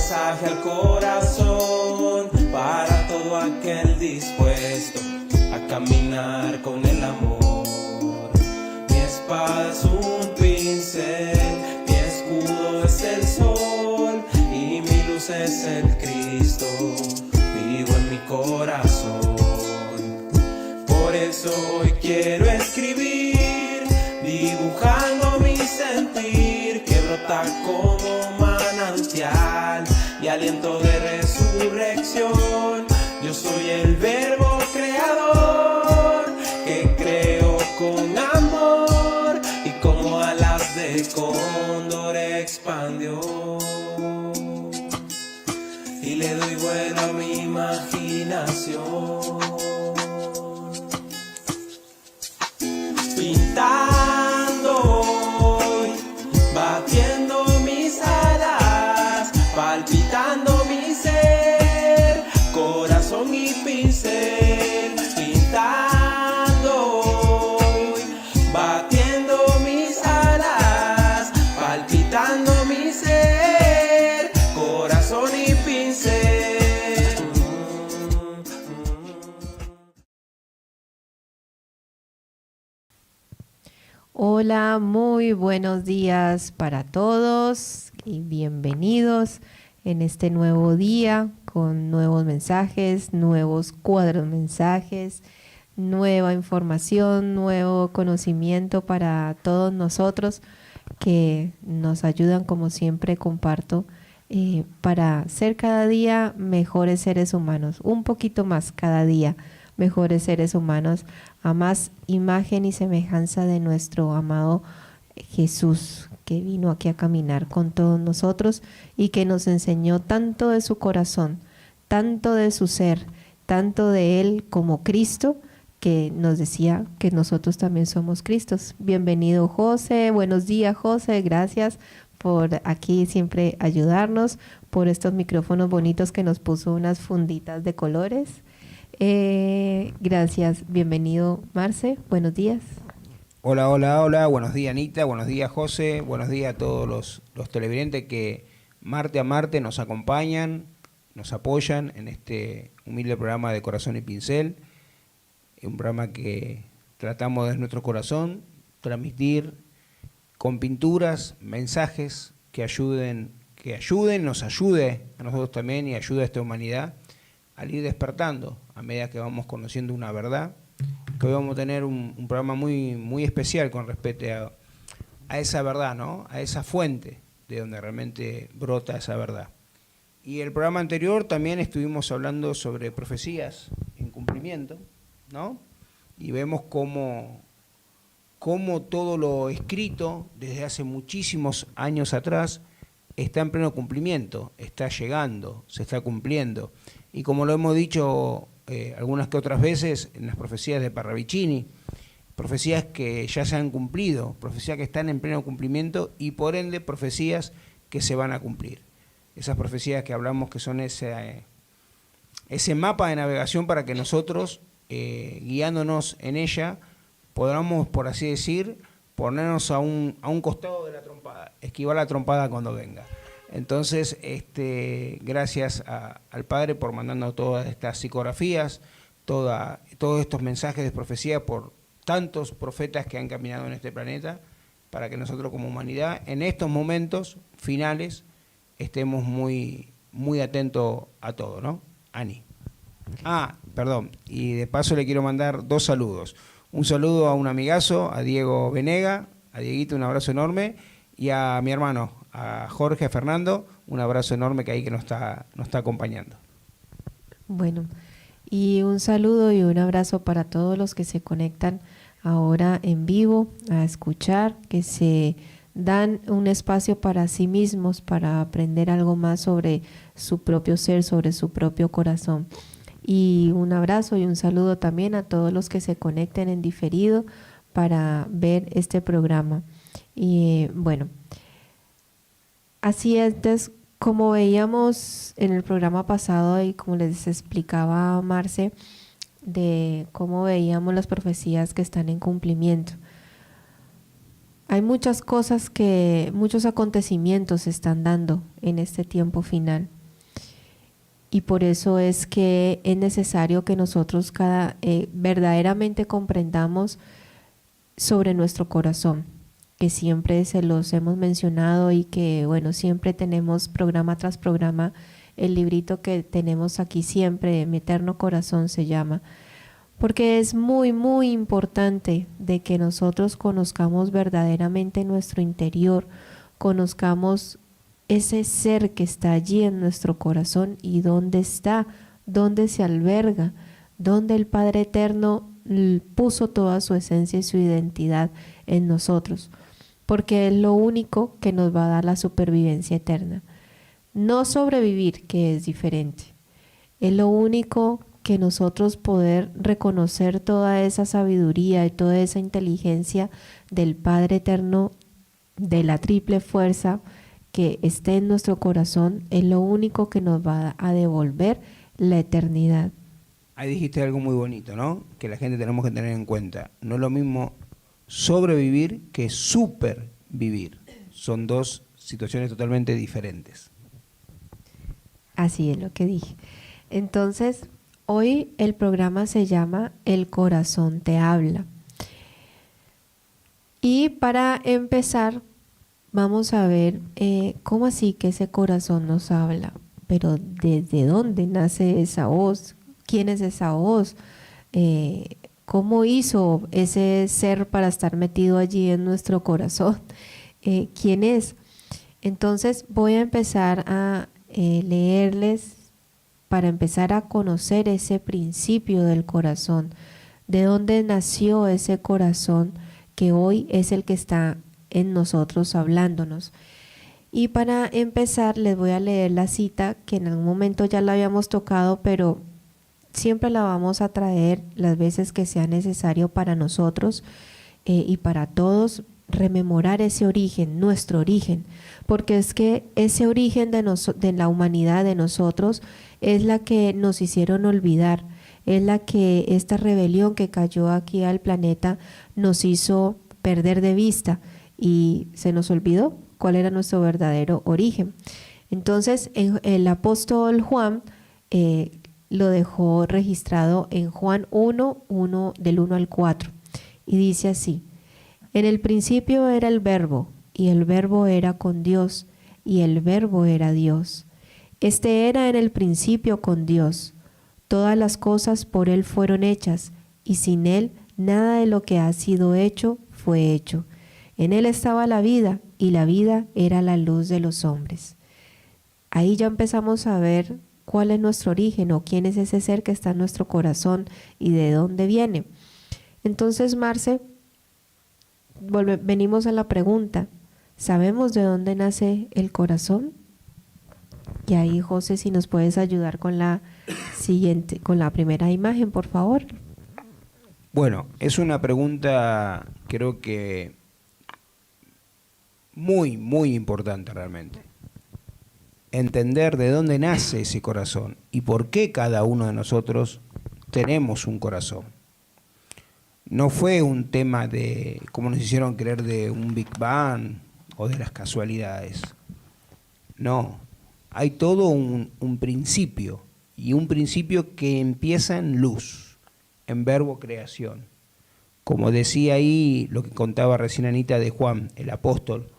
mensaje al corazón para todo aquel dispuesto a caminar con el amor. Mi espada es un pincel, mi escudo es el sol y mi luz es el Cristo vivo en mi corazón. Por eso hoy quiero escribir, dibujando mi sentir que brota como manantial y aliento de resurrección. Yo soy el verbo creador que creo con amor y como alas de cóndor expandió. Y le doy vuelo a mi imaginación, pintando hoy, batiendo mis alas, palpitando mi ser, corazón y pincel, pintando hoy, batiendo mis alas, palpitando mi ser, corazón y pincel. Hola, muy buenos días para todos y bienvenidos en este nuevo día con nuevos mensajes, nuevos cuadros mensajes, nueva información, nuevo conocimiento para todos nosotros que nos ayudan, como siempre comparto, para ser cada día mejores seres humanos, un poquito más cada día mejores seres humanos, a más imagen y semejanza de nuestro amado Jesús, que vino aquí a caminar con todos nosotros y que nos enseñó tanto de su corazón, tanto de su ser, tanto de Él como Cristo, que nos decía que nosotros también somos Cristos. Bienvenido, José. Buenos días, José. Gracias por aquí siempre ayudarnos, por estos micrófonos bonitos que nos puso unas funditas de colores. Gracias. Bienvenido, Marce. Buenos días. Hola, hola, hola. Buenos días, Anita. Buenos días, José. Buenos días a todos los televidentes que martes a martes nos acompañan, nos apoyan en este humilde programa de Corazón y Pincel. Un programa que tratamos desde nuestro corazón transmitir con pinturas, mensajes que ayuden, nos ayude a nosotros también y ayude a esta humanidad al ir despertando a medida que vamos conociendo una verdad. Que hoy vamos a tener un programa muy, muy especial con respecto a esa verdad, ¿no? A esa fuente de donde realmente brota esa verdad. Y el programa anterior también estuvimos hablando sobre profecías en cumplimiento, ¿no? Y vemos cómo todo lo escrito desde hace muchísimos años atrás está en pleno cumplimiento, está llegando, se está cumpliendo. Y como lo hemos dicho algunas que otras veces en las profecías de Parravicini, profecías que ya se han cumplido, profecías que están en pleno cumplimiento y por ende profecías que se van a cumplir. Esas profecías que hablamos que son ese mapa de navegación para que nosotros, guiándonos en ella, podamos, por así decir, ponernos a un costado de la trompada, esquivar la trompada cuando venga. Entonces, gracias al Padre por mandarnos todas estas psicografías, todos estos mensajes de profecía por tantos profetas que han caminado en este planeta, para que nosotros como humanidad, en estos momentos finales, estemos muy, muy atentos a todo, ¿no? Ani. Perdón, y de paso le quiero mandar 2 saludos. Un saludo a un amigazo, a Diego Venega, a Dieguito, un abrazo enorme, y a mi hermano, a Jorge, a Fernando, un abrazo enorme que ahí que nos está acompañando. Bueno, y un saludo y un abrazo para todos los que se conectan ahora en vivo a escuchar, que se dan un espacio para sí mismos, para aprender algo más sobre su propio ser, sobre su propio corazón. Y un abrazo y un saludo también a todos los que se conecten en diferido para ver este programa. Y bueno, así es, como veíamos en el programa pasado y como les explicaba Marce, de cómo veíamos las profecías que están en cumplimiento. hay muchas cosas muchos acontecimientos se están dando en este tiempo final. Y por eso es que es necesario que nosotros verdaderamente comprendamos sobre nuestro corazón, que siempre se los hemos mencionado y que, bueno, siempre tenemos programa tras programa, el librito que tenemos aquí siempre, Mi Eterno Corazón se llama, porque es muy, muy importante de que nosotros conozcamos verdaderamente nuestro interior, conozcamos ese ser que está allí en nuestro corazón y dónde está, dónde se alberga, dónde el Padre Eterno puso toda su esencia y su identidad en nosotros, porque es lo único que nos va a dar la supervivencia eterna. No sobrevivir, que es diferente, es lo único que nosotros poder reconocer toda esa sabiduría y toda esa inteligencia del Padre Eterno, de la triple fuerza que esté en nuestro corazón, es lo único que nos va a devolver la eternidad. Ahí dijiste algo muy bonito, ¿no? Que la gente tenemos que tener en cuenta. No es lo mismo sobrevivir que supervivir. Son dos situaciones totalmente diferentes. Así es lo que dije. Entonces, hoy el programa se llama El Corazón Te Habla. Y para empezar, vamos a ver cómo así que ese corazón nos habla, pero ¿desde dónde nace esa voz? ¿Quién es esa voz? ¿Cómo hizo ese ser para estar metido allí en nuestro corazón? ¿Quién es? Entonces voy a empezar a leerles para empezar a conocer ese principio del corazón, de dónde nació ese corazón que hoy es el que está en nosotros hablándonos. Y para empezar les voy a leer la cita que en algún momento ya la habíamos tocado, pero siempre la vamos a traer las veces que sea necesario para nosotros y para todos, rememorar ese origen, nuestro origen, porque es que ese origen de la humanidad, de nosotros, es la que nos hicieron olvidar, es la que esta rebelión que cayó aquí al planeta nos hizo perder de vista y se nos olvidó cuál era nuestro verdadero origen. Entonces el apóstol Juan lo dejó registrado en Juan 1, del 1 al 4 y dice así: en el principio era el Verbo, y el Verbo era con Dios, y el Verbo era Dios. Este era en el principio con Dios. Todas las cosas por Él fueron hechas, y sin Él nada de lo que ha sido hecho fue hecho. En Él estaba la vida, y la vida era la luz de los hombres. Ahí ya empezamos a ver cuál es nuestro origen, o quién es ese ser que está en nuestro corazón, y de dónde viene. Entonces, Marce, venimos a la pregunta, ¿sabemos de dónde nace el corazón? Y ahí, José, si nos puedes ayudar con la siguiente, con la primera imagen, por favor. Bueno, es una pregunta, creo que muy, muy importante realmente. Entender de dónde nace ese corazón y por qué cada uno de nosotros tenemos un corazón. No fue un tema de, como nos hicieron creer, de un Big Bang o de las casualidades. No, hay todo un principio, y un principio que empieza en luz, en verbo creación. Como decía ahí, lo que contaba recién Anita de Juan, el apóstol,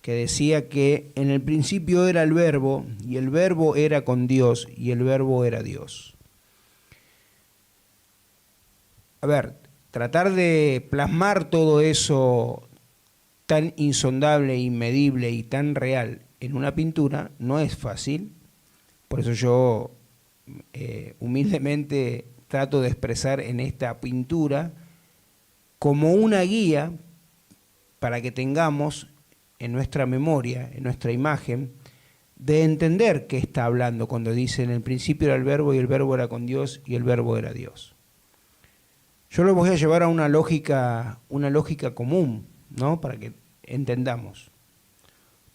que decía que en el principio era el verbo, y el verbo era con Dios, y el verbo era Dios. A ver, tratar de plasmar todo eso tan insondable, inmedible y tan real en una pintura no es fácil. Por eso yo humildemente trato de expresar en esta pintura como una guía para que tengamos en nuestra memoria, en nuestra imagen, de entender qué está hablando cuando dice en el principio era el verbo y el verbo era con Dios y el verbo era Dios. Yo lo voy a llevar a una lógica común, ¿no? Para que entendamos.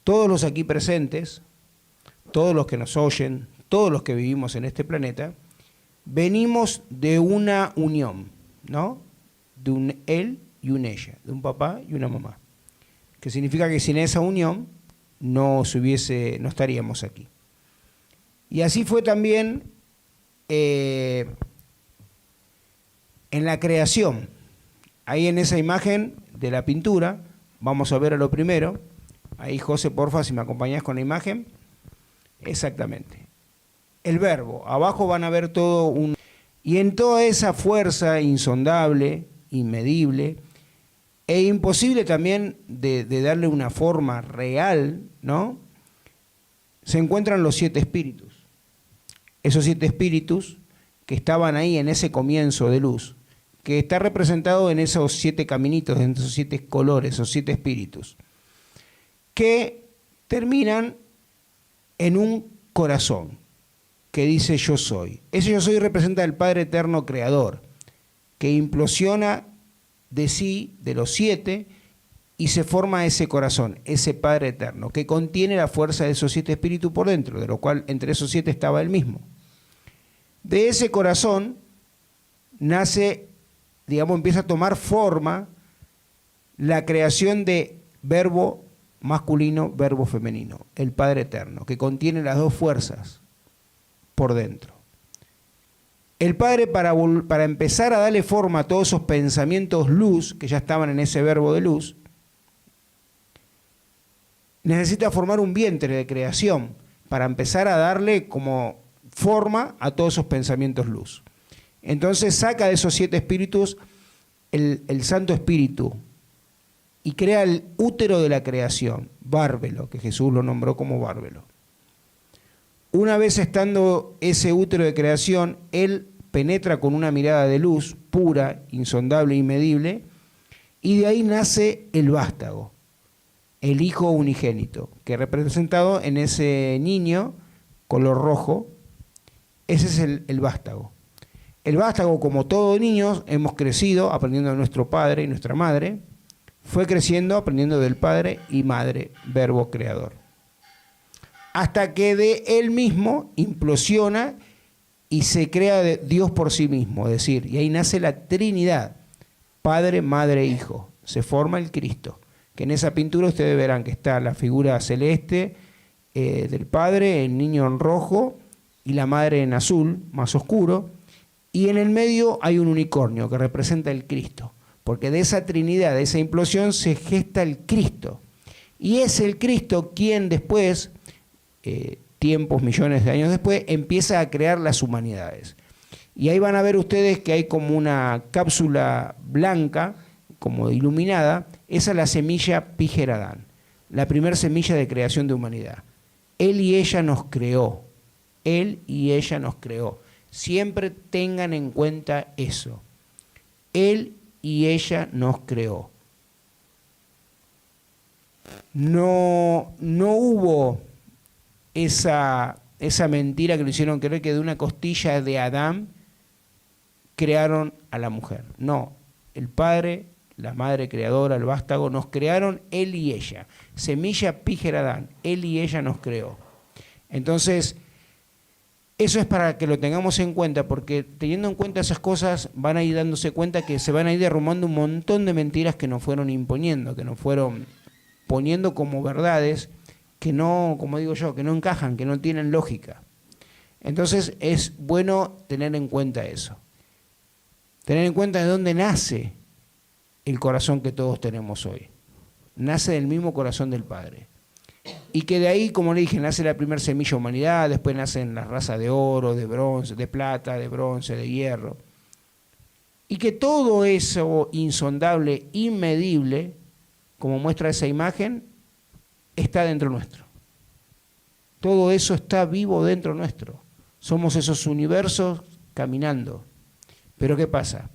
Todos los aquí presentes, todos los que nos oyen, todos los que vivimos en este planeta, venimos de una unión, ¿no? De un él y un ella, de un papá y una mamá. que significa que sin esa unión no estaríamos aquí. Y así fue también en la creación. Ahí en esa imagen de la pintura, vamos a ver a lo primero. Ahí, José, porfa, si me acompañás con la imagen. Exactamente. El verbo. Abajo van a ver todo un... Y en toda esa fuerza insondable, inmedible, e imposible también de darle una forma real, ¿no? Se encuentran los 7 espíritus. Esos 7 espíritus que estaban ahí en ese comienzo de luz, que está representado en esos 7 caminitos, en esos 7 colores, esos 7 espíritus, que terminan en un corazón que dice yo soy. Ese yo soy representa al Padre Eterno Creador, que implosiona de sí, de los 7, y se forma ese corazón, ese Padre Eterno, que contiene la fuerza de esos 7 espíritus por dentro, de lo cual entre esos 7 estaba él mismo. De ese corazón nace, digamos, empieza a tomar forma la creación de verbo masculino, verbo femenino, el Padre Eterno, que contiene las 2 fuerzas por dentro. El Padre, para empezar a darle forma a todos esos pensamientos luz, que ya estaban en ese verbo de luz, necesita formar un vientre de creación para empezar a darle como forma a todos esos pensamientos luz. Entonces saca de esos 7 espíritus el Santo Espíritu y crea el útero de la creación, Bárbelo, que Jesús lo nombró como Bárbelo. Una vez estando ese útero de creación, él penetra con una mirada de luz pura, insondable, inmedible, y de ahí nace el vástago, el Hijo unigénito, que representado en ese niño color rojo. Ese es el vástago. El vástago, como todos niños, hemos crecido aprendiendo de nuestro padre y nuestra madre, fue creciendo aprendiendo del padre y madre, verbo creador. Hasta que de él mismo implosiona y se crea de Dios por sí mismo, es decir, y ahí nace la Trinidad, Padre, Madre, Hijo. Se forma el Cristo, que en esa pintura ustedes verán que está la figura celeste del Padre, el niño en rojo, y la madre en azul, más oscuro, y en el medio hay un unicornio que representa el Cristo, porque de esa Trinidad, de esa implosión, se gesta el Cristo. Y es el Cristo quien después, tiempos, millones de años después, empieza a crear las humanidades. Y ahí van a ver ustedes que hay como una cápsula blanca, como iluminada, esa es la semilla Pijeradán, la primera semilla de creación de humanidad. Él y ella nos creó. Él y ella nos creó. Siempre tengan en cuenta eso. Él y ella nos creó. No hubo esa mentira que le hicieron creer que de una costilla de Adán crearon a la mujer. No, el Padre, la Madre Creadora, el vástago, nos crearon él y ella. Semilla Pijeradán, él y ella nos creó. Entonces, eso es para que lo tengamos en cuenta, porque teniendo en cuenta esas cosas van a ir dándose cuenta que se van a ir derrumbando un montón de mentiras que nos fueron imponiendo, que nos fueron poniendo como verdades que no, como digo yo, que no encajan, que no tienen lógica. Entonces es bueno tener en cuenta eso. Tener en cuenta de dónde nace el corazón que todos tenemos hoy. Nace del mismo corazón del Padre. Y que de ahí, como le dije, nace la primera semilla humanidad, después nacen las razas de oro, de bronce, de plata, de bronce, de hierro. Y que todo eso insondable, inmedible, como muestra esa imagen, está dentro nuestro. Todo eso está vivo dentro nuestro. Somos esos universos caminando. Pero ¿qué pasa?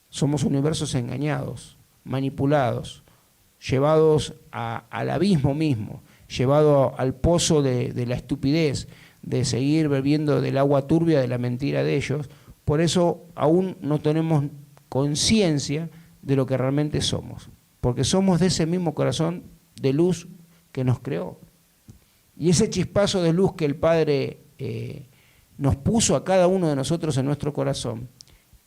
Somos universos engañados, manipulados, llevados al abismo mismo, llevados al pozo de la estupidez, de seguir bebiendo del agua turbia de la mentira de ellos. Por eso aún no tenemos conciencia de lo que realmente somos, porque somos de ese mismo corazón de luz que nos creó. Y ese chispazo de luz que el Padre nos puso a cada uno de nosotros en nuestro corazón,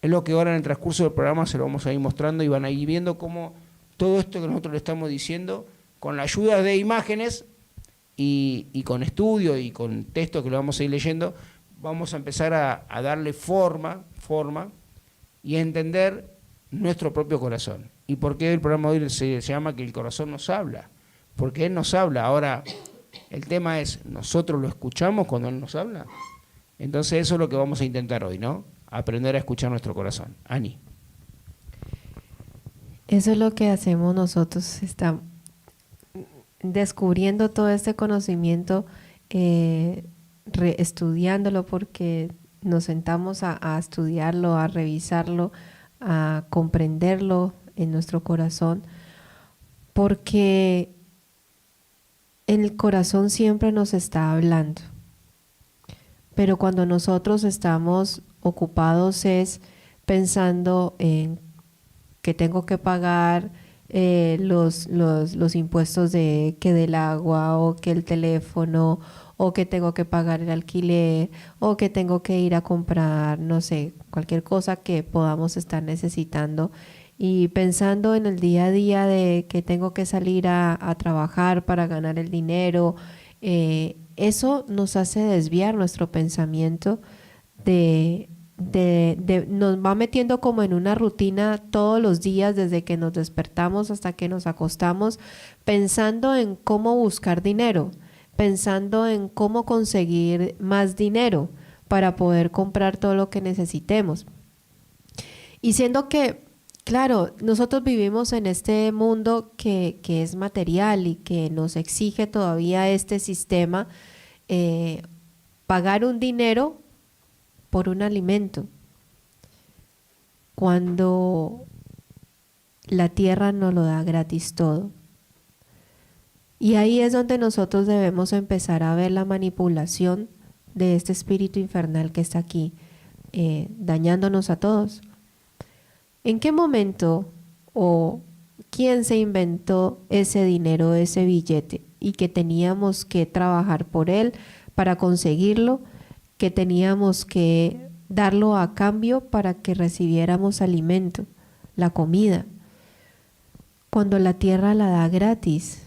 es lo que ahora en el transcurso del programa se lo vamos a ir mostrando y van a ir viendo cómo todo esto que nosotros le estamos diciendo con la ayuda de imágenes y con estudio y con textos que lo vamos a ir leyendo, vamos a empezar a darle forma y a entender nuestro propio corazón. ¿Y por qué el programa de hoy se llama Que el corazón nos habla? Porque Él nos habla. Ahora, el tema es, ¿nosotros lo escuchamos cuando Él nos habla? Entonces eso es lo que vamos a intentar hoy, ¿no? Aprender a escuchar nuestro corazón. Ani. Eso es lo que hacemos nosotros, estamos descubriendo todo este conocimiento, estudiándolo, porque nos sentamos a estudiarlo, a revisarlo, a comprenderlo en nuestro corazón, porque el corazón siempre nos está hablando. Pero cuando nosotros estamos ocupados es pensando en que tengo que pagar los impuestos que del agua, o que el teléfono, o que tengo que pagar el alquiler, o que tengo que ir a comprar, no sé, cualquier cosa que podamos estar necesitando, y pensando en el día a día de que tengo que salir a trabajar para ganar el dinero. Eso nos hace desviar nuestro pensamiento nos va metiendo como en una rutina todos los días, desde que nos despertamos hasta que nos acostamos, pensando en cómo buscar dinero, pensando en cómo conseguir más dinero para poder comprar todo lo que necesitemos. Y siendo que, claro, nosotros vivimos en este mundo que es material y que nos exige todavía este sistema, pagar un dinero por un alimento, cuando la tierra nos lo da gratis todo. Y ahí es donde nosotros debemos empezar a ver la manipulación de este espíritu infernal que está aquí, dañándonos a todos. ¿En qué momento o quién se inventó ese dinero, ese billete, y que teníamos que trabajar por él para conseguirlo, que teníamos que darlo a cambio para que recibiéramos alimento, la comida? Cuando la tierra la da gratis,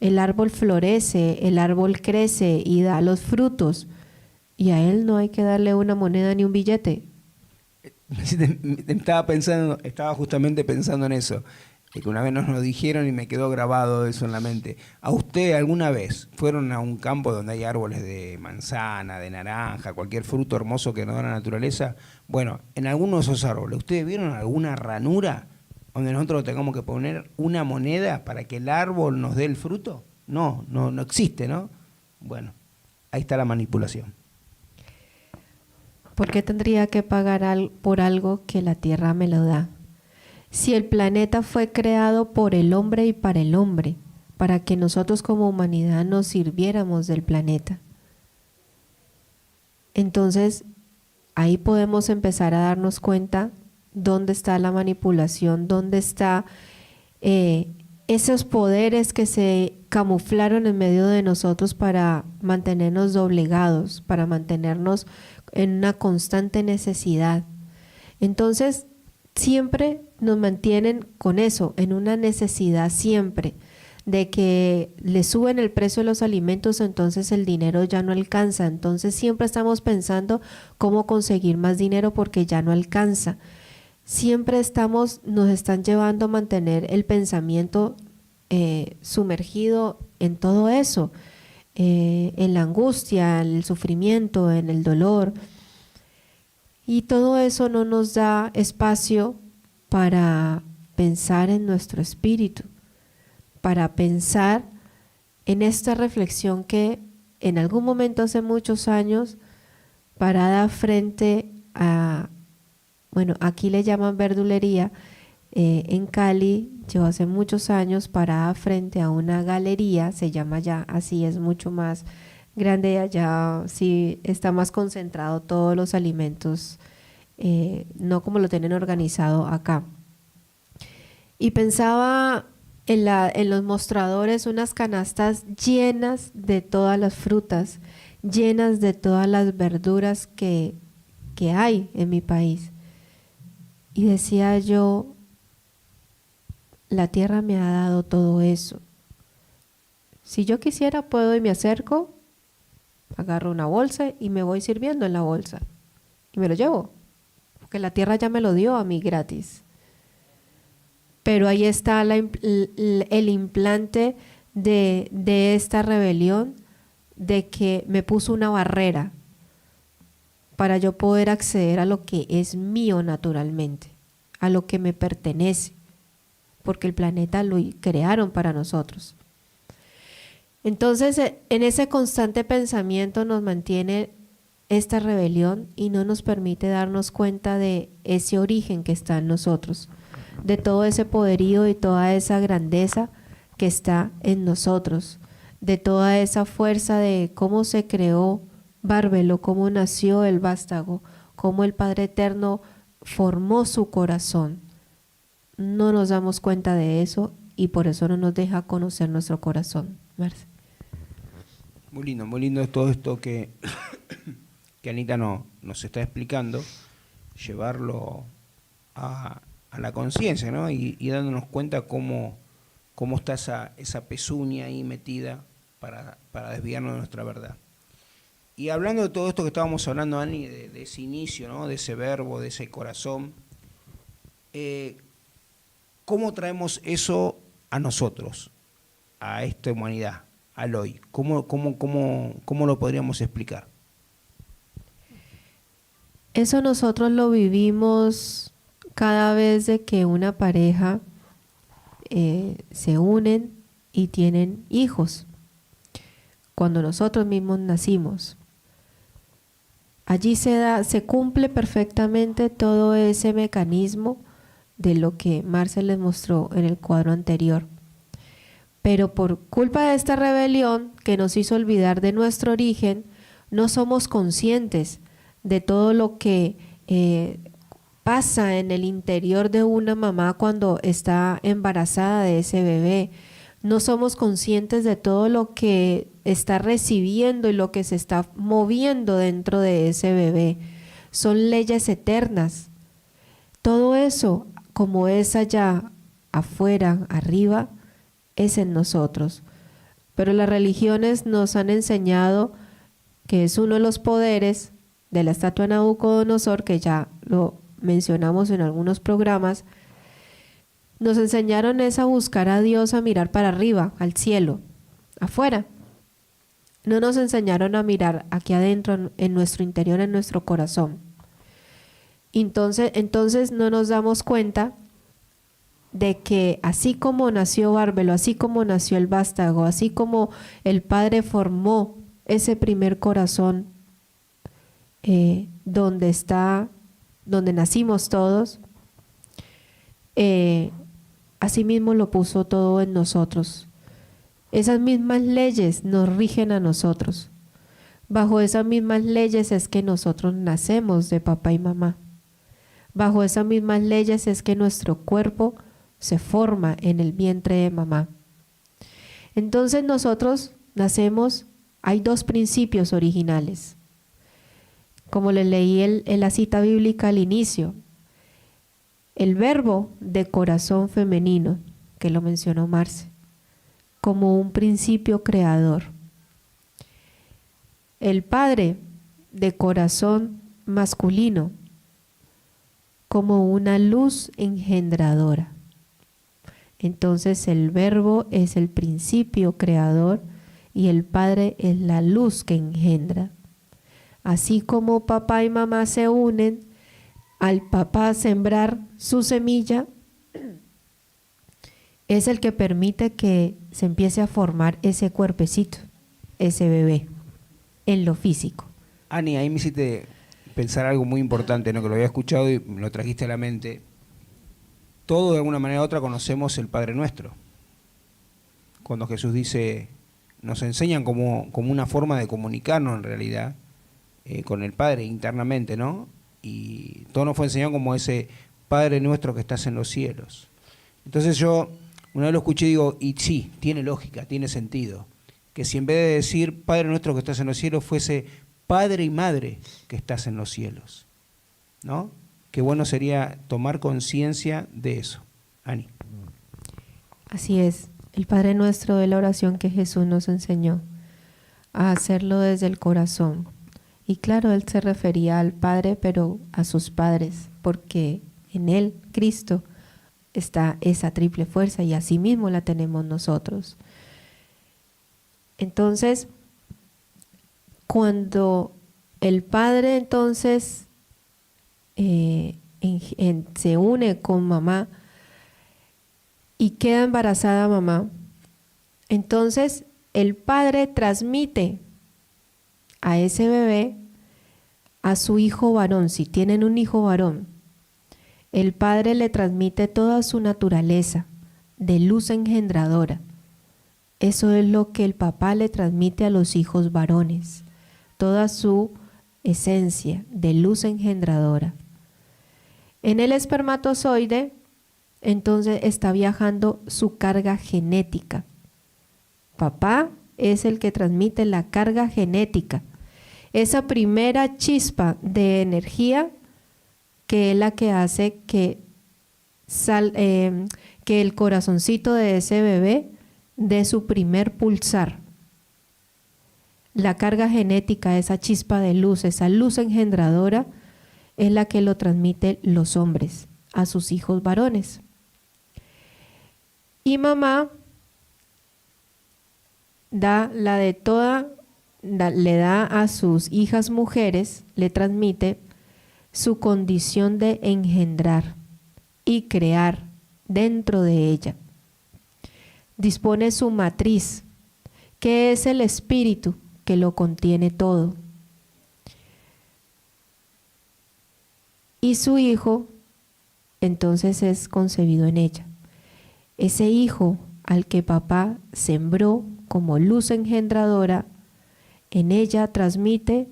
el árbol florece, el árbol crece y da los frutos, y a él no hay que darle una moneda ni un billete. Estaba justamente pensando en eso, que una vez nos lo dijeron y me quedó grabado eso en la mente. ¿A usted alguna vez fueron a un campo donde hay árboles de manzana, de naranja, cualquier fruto hermoso que nos da la naturaleza? Bueno, en algunos de esos árboles, ¿ustedes vieron alguna ranura donde nosotros tengamos que poner una moneda para que el árbol nos dé el fruto? No existe, ¿no? Bueno, ahí está la manipulación. ¿Por qué tendría que pagar por algo que la tierra me lo da? Si el planeta fue creado por el hombre y para el hombre, para que nosotros como humanidad nos sirviéramos del planeta. Entonces, ahí podemos empezar a darnos cuenta dónde está la manipulación, dónde está esos poderes que se camuflaron en medio de nosotros para mantenernos doblegados, para mantenernos en una constante necesidad. Entonces, siempre nos mantienen con eso, en una necesidad siempre, de que le suben el precio de los alimentos, entonces el dinero ya no alcanza. Entonces siempre estamos pensando cómo conseguir más dinero porque ya no alcanza. Siempre nos están llevando a mantener el pensamiento sumergido en todo eso, en la angustia, en el sufrimiento, en el dolor. Y todo eso no nos da espacio para pensar en nuestro espíritu, para pensar en esta reflexión que en algún momento hace muchos años, parada frente a, bueno, aquí le llaman verdulería, en Cali, yo hace muchos años parada frente a una galería, se llama ya así, es mucho más grande, allá sí está más concentrado todos los alimentos, no como lo tienen organizado acá. Y pensaba en los mostradores, unas canastas llenas de todas las frutas, llenas de todas las verduras que hay en mi país. Y decía yo, la tierra me ha dado todo eso, Si yo quisiera, puedo y me acerco, agarro una bolsa y me voy sirviendo en la bolsa. Y me lo llevo, porque la tierra ya me lo dio a mí gratis. Pero ahí está el implante de esta rebelión, de que me puso una barrera para yo poder acceder a lo que es mío naturalmente, a lo que me pertenece, porque el planeta lo crearon para nosotros. Entonces, en ese constante pensamiento nos mantiene esta rebelión y no nos permite darnos cuenta de ese origen que está en nosotros, de todo ese poderío y toda esa grandeza que está en nosotros, de toda esa fuerza de cómo se creó Bárbelo, cómo nació el vástago, cómo el Padre Eterno formó su corazón. No nos damos cuenta de eso y por eso no nos deja conocer nuestro corazón. Marce. Muy lindo todo esto que Anita nos está explicando, llevarlo a la conciencia, ¿no? Y dándonos cuenta cómo está esa pezuña ahí metida para desviarnos de nuestra verdad. Y hablando de todo esto que estábamos hablando, Ani, de ese inicio, ¿no? De ese verbo, de ese corazón, ¿cómo traemos eso a nosotros, a esta humanidad, al hoy? ¿Cómo lo podríamos explicar? Eso nosotros lo vivimos cada vez de que una pareja se unen y tienen hijos. Cuando nosotros mismos nacimos, allí se cumple perfectamente todo ese mecanismo de lo que Marcel les mostró en el cuadro anterior. Pero por culpa de esta rebelión que nos hizo olvidar de nuestro origen, no somos conscientes de todo lo que pasa en el interior de una mamá cuando está embarazada de ese bebé. No somos conscientes de todo lo que está recibiendo y lo que se está moviendo dentro de ese bebé. Son leyes eternas. Todo eso, como es allá afuera, arriba, es en nosotros. Pero las religiones nos han enseñado que es uno de los poderes de la estatua de Nabucodonosor, que ya lo mencionamos en algunos programas. Nos enseñaron es a buscar a Dios, a mirar para arriba, al cielo, afuera. No nos enseñaron a mirar aquí adentro, en nuestro interior, en nuestro corazón. Entonces no nos damos cuenta de que así como nació Bárbelo, así como nació el vástago, así como el Padre formó ese primer corazón donde nacimos todos, así mismo lo puso todo en nosotros. Esas mismas leyes nos rigen a nosotros. Bajo esas mismas leyes es que nosotros nacemos de papá y mamá. Bajo esas mismas leyes es que nuestro cuerpo se forma en el vientre de mamá. Entonces nosotros nacemos, hay dos principios originales. Como les leí en la cita bíblica al inicio, el verbo de corazón femenino, que lo mencionó Marce, como un principio creador. El Padre de corazón masculino, como una luz engendradora. Entonces el verbo es el principio creador y el Padre es la luz que engendra. Así como papá y mamá se unen, al papá sembrar su semilla, es el que permite que se empiece a formar ese cuerpecito, ese bebé, en lo físico. Ani, ahí me hiciste pensar algo muy importante, ¿no? Que lo había escuchado y me lo trajiste a la mente. Todos de alguna manera u otra conocemos el Padre Nuestro. Cuando Jesús dice, nos enseñan como una forma de comunicarnos en realidad con el Padre internamente, ¿no? Y todo nos fue enseñado como ese Padre Nuestro que estás en los cielos. Entonces yo una vez lo escuché y digo, y sí, tiene lógica, tiene sentido. Que si en vez de decir Padre Nuestro que estás en los cielos fuese Padre y Madre que estás en los cielos, ¿no? Qué bueno sería tomar conciencia de eso. Ani. Así es. El Padre Nuestro es la oración que Jesús nos enseñó a hacerlo desde el corazón. Y claro, Él se refería al Padre, pero a sus padres, porque en Él, Cristo, está esa triple fuerza y así mismo la tenemos nosotros. Entonces, cuando el Padre entonces se une con mamá y queda embarazada mamá, entonces el Padre transmite a ese bebé a su hijo varón. Si tienen un hijo varón, el Padre le transmite toda su naturaleza de luz engendradora. Eso es lo que el papá le transmite a los hijos varones, toda su esencia de luz engendradora. En el espermatozoide, entonces está viajando su carga genética. Papá es el que transmite la carga genética, esa primera chispa de energía que es la que hace que el corazoncito de ese bebé dé su primer pulsar. La carga genética, esa chispa de luz, esa luz engendradora, es la que lo transmiten los hombres a sus hijos varones. Y mamá le da a sus hijas mujeres, le transmite su condición de engendrar y crear dentro de ella. Dispone su matriz, que es el espíritu que lo contiene todo. Y su hijo entonces es concebido en ella. Ese hijo al que papá sembró como luz engendradora, en ella transmite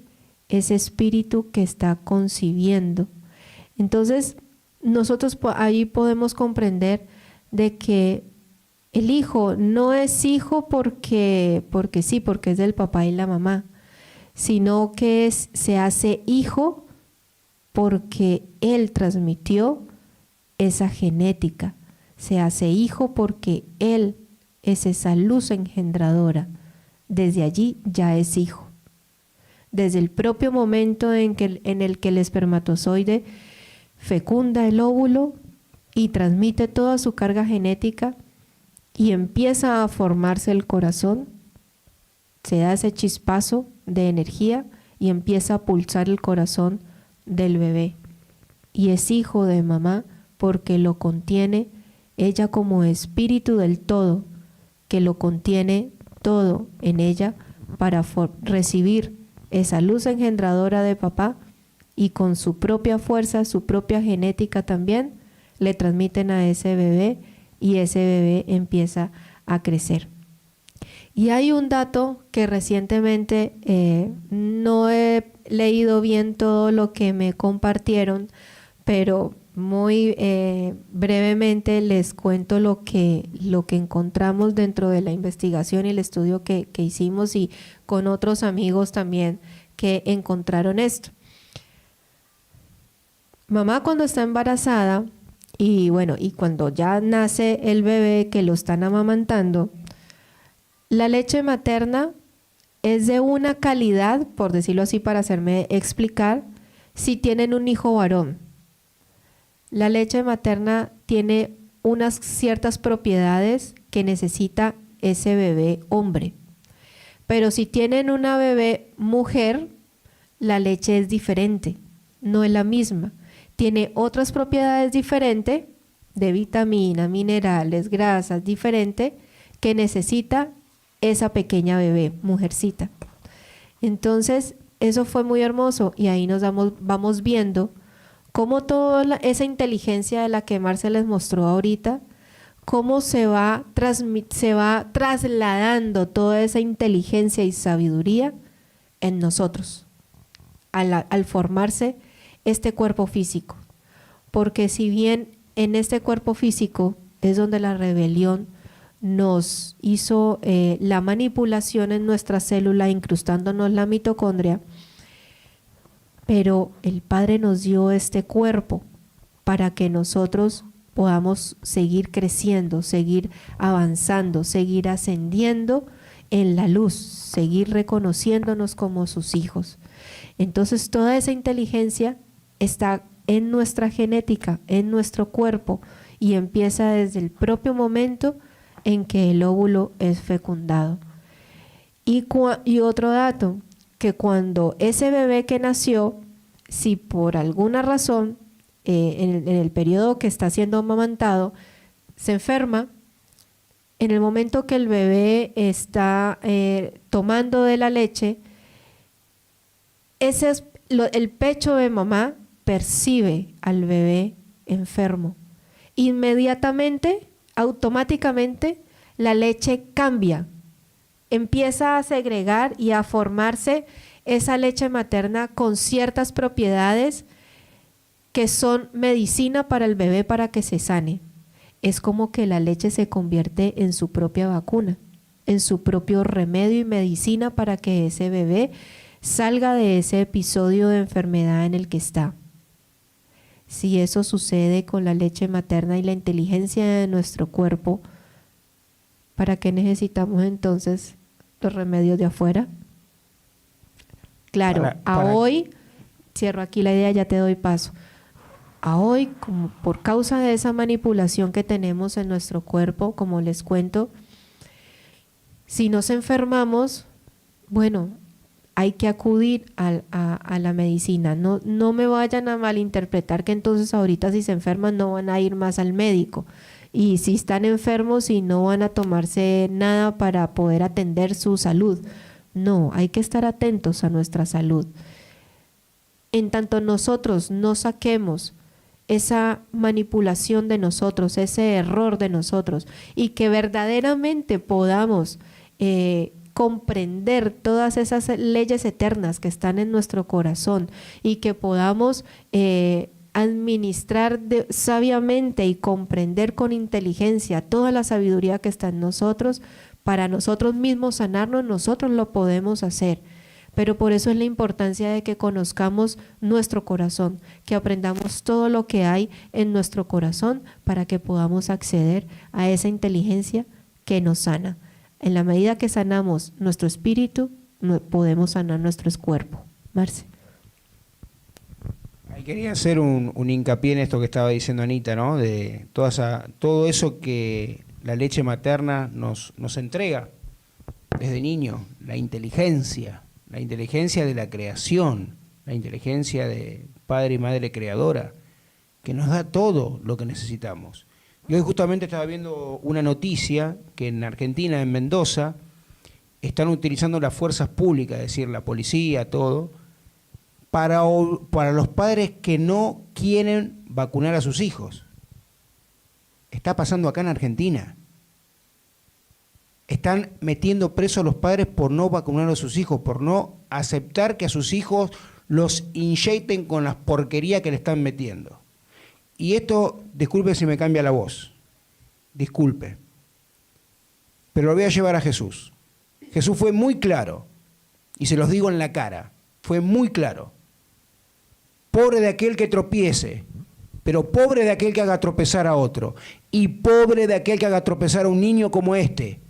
ese espíritu que está concibiendo. Entonces, nosotros ahí podemos comprender de que el hijo no es hijo porque sí, porque es del papá y la mamá, sino que se hace hijo porque él transmitió esa genética. Se hace hijo porque él es esa luz engendradora. Desde allí ya es hijo. Desde el propio momento en el que el espermatozoide fecunda el óvulo y transmite toda su carga genética y empieza a formarse el corazón, se da ese chispazo de energía y empieza a pulsar el corazón del bebé. Y es hijo de mamá porque lo contiene ella como espíritu del todo, que lo contiene todo en ella para recibir esa luz engendradora de papá, y con su propia fuerza, su propia genética también, le transmiten a ese bebé y ese bebé empieza a crecer. Y hay un dato que recientemente no he leído bien todo lo que me compartieron, pero muy brevemente les cuento lo que encontramos dentro de la investigación y el estudio que hicimos, y con otros amigos también que encontraron esto. Mamá, cuando está embarazada y cuando ya nace el bebé que lo están amamantando, la leche materna es de una calidad, por decirlo así para hacerme explicar, si tienen un hijo varón. La leche materna tiene unas ciertas propiedades que necesita ese bebé hombre. Pero si tienen una bebé mujer, la leche es diferente, no es la misma. Tiene otras propiedades diferentes de vitaminas, minerales, grasas, diferentes que necesita esa pequeña bebé, mujercita. Entonces, eso fue muy hermoso y ahí vamos viendo cómo toda esa inteligencia de la que Marce les mostró ahorita, cómo se va trasladando toda esa inteligencia y sabiduría en nosotros al formarse este cuerpo físico. Porque si bien en este cuerpo físico es donde la rebelión nos hizo la manipulación en nuestra célula, incrustándonos la mitocondria, pero el Padre nos dio este cuerpo para que nosotros podamos seguir creciendo, seguir avanzando, seguir ascendiendo en la luz, seguir reconociéndonos como sus hijos. Entonces toda esa inteligencia está en nuestra genética, en nuestro cuerpo, y empieza desde el propio momento en que el óvulo es fecundado. Y otro dato, que cuando ese bebé que nació, si por alguna razón en el periodo que está siendo amamantado se enferma, en el momento que el bebé está tomando de la leche, el pecho de mamá percibe al bebé enfermo. Inmediatamente, automáticamente, la leche cambia. Empieza a segregar y a formarse esa leche materna con ciertas propiedades que son medicina para el bebé para que se sane. Es como que la leche se convierte en su propia vacuna, en su propio remedio y medicina para que ese bebé salga de ese episodio de enfermedad en el que está. Si eso sucede con la leche materna y la inteligencia de nuestro cuerpo, ¿para qué necesitamos entonces los remedios de afuera? Claro, a hoy, cierro aquí la idea, ya te doy paso. A hoy, como por causa de esa manipulación que tenemos en nuestro cuerpo, como les cuento, si nos enfermamos, bueno, hay que acudir a la medicina. No me vayan a malinterpretar que entonces ahorita si se enferman no van a ir más al médico. Y si están enfermos y no van a tomarse nada para poder atender su salud. No, hay que estar atentos a nuestra salud. En tanto nosotros no saquemos esa manipulación de nosotros, ese error de nosotros, y que verdaderamente podamos comprender todas esas leyes eternas que están en nuestro corazón y que podamos administrar sabiamente y comprender con inteligencia toda la sabiduría que está en nosotros, para nosotros mismos sanarnos, nosotros lo podemos hacer. Pero por eso es la importancia de que conozcamos nuestro corazón, que aprendamos todo lo que hay en nuestro corazón para que podamos acceder a esa inteligencia que nos sana. En la medida que sanamos nuestro espíritu, podemos sanar nuestro cuerpo. Marce. Quería hacer un hincapié en esto que estaba diciendo Anita, ¿no? De todo eso que la leche materna nos entrega desde niño, la inteligencia de la creación, la inteligencia de padre y madre creadora, que nos da todo lo que necesitamos. Y hoy justamente estaba viendo una noticia que en Argentina, en Mendoza, están utilizando las fuerzas públicas, es decir, la policía, todo, para los padres que no quieren vacunar a sus hijos. Está pasando acá en Argentina. Están metiendo presos a los padres por no vacunar a sus hijos, por no aceptar que a sus hijos los inyecten con las porquerías que le están metiendo. Y esto, disculpe si me cambia la voz, disculpe, pero lo voy a llevar a Jesús. Jesús fue muy claro, y se los digo en la cara, fue muy claro. Pobre de aquel que tropiece, pero pobre de aquel que haga tropezar a otro, y pobre de aquel que haga tropezar a un niño como este.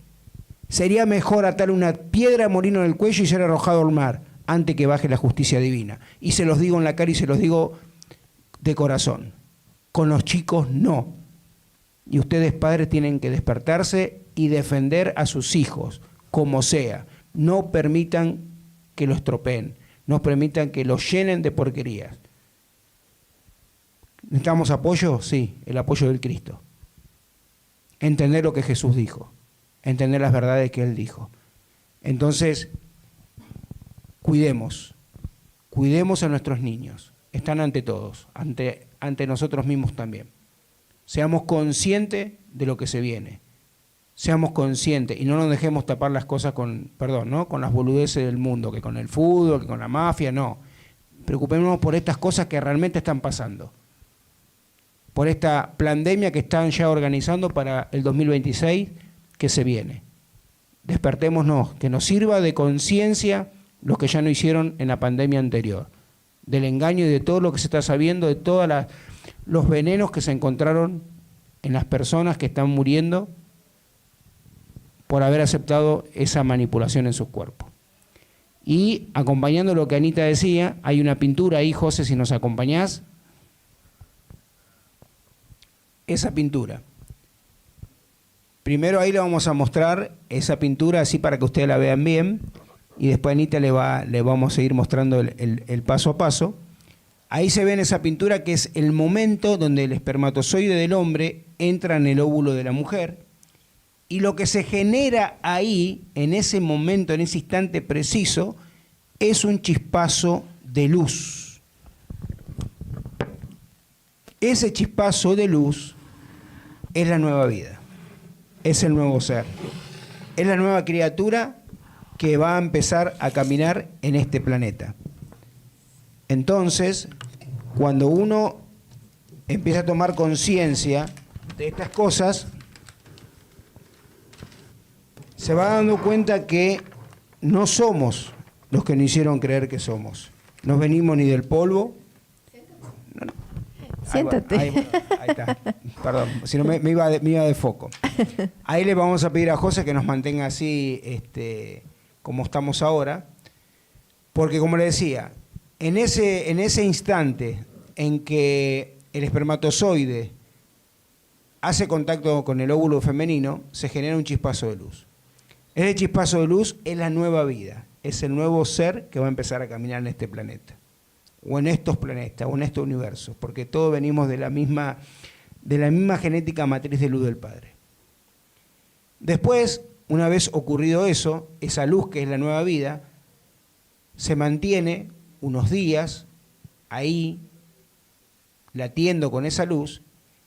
Sería mejor atar una piedra molino en el cuello y ser arrojado al mar, antes que baje la justicia divina. Y se los digo en la cara y se los digo de corazón. Con los chicos no. Y ustedes padres tienen que despertarse y defender a sus hijos, como sea. No permitan que los estropeen, no permitan que los llenen de porquerías. ¿Necesitamos apoyo? Sí, el apoyo del Cristo. Entender lo que Jesús dijo, entender las verdades que Él dijo. Entonces, cuidemos a nuestros niños. Están ante todos, ante nosotros mismos también. Seamos conscientes de lo que se viene. Seamos conscientes y no nos dejemos tapar las cosas con las boludeces del mundo, que con el fútbol, que con la mafia, no. Preocupémonos por estas cosas que realmente están pasando. Por esta pandemia que están ya organizando para el 2026 que se viene. Despertémonos, que nos sirva de conciencia los que ya no hicieron en la pandemia anterior. Del engaño y de todo lo que se está sabiendo, de todos los venenos que se encontraron en las personas que están muriendo por haber aceptado esa manipulación en sus cuerpos. Y acompañando lo que Anita decía, hay una pintura ahí, José, si nos acompañás. Esa pintura. Primero ahí le vamos a mostrar esa pintura así para que ustedes la vean bien, y después a Anita le vamos a ir mostrando el paso a paso. Ahí se ve en esa pintura que es el momento donde el espermatozoide del hombre entra en el óvulo de la mujer, y lo que se genera ahí, en ese momento, en ese instante preciso, es un chispazo de luz. Ese chispazo de luz es la nueva vida, es el nuevo ser, es la nueva criatura que va a empezar a caminar en este planeta. Entonces, cuando uno empieza a tomar conciencia de estas cosas, se va dando cuenta que no somos los que nos hicieron creer que somos. No venimos ni del polvo. No, no. Siéntate. Ahí está. Perdón, si no me iba de foco. Ahí le vamos a pedir a José que nos mantenga así como estamos ahora. Porque como le decía, en ese instante en que el espermatozoide hace contacto con el óvulo femenino, se genera un chispazo de luz. Ese chispazo de luz es la nueva vida, es el nuevo ser que va a empezar a caminar en este planeta, o en estos planetas, o en estos universos, porque todos venimos de la misma genética matriz de luz del Padre. Después, una vez ocurrido eso, esa luz que es la nueva vida, se mantiene unos días ahí, latiendo con esa luz,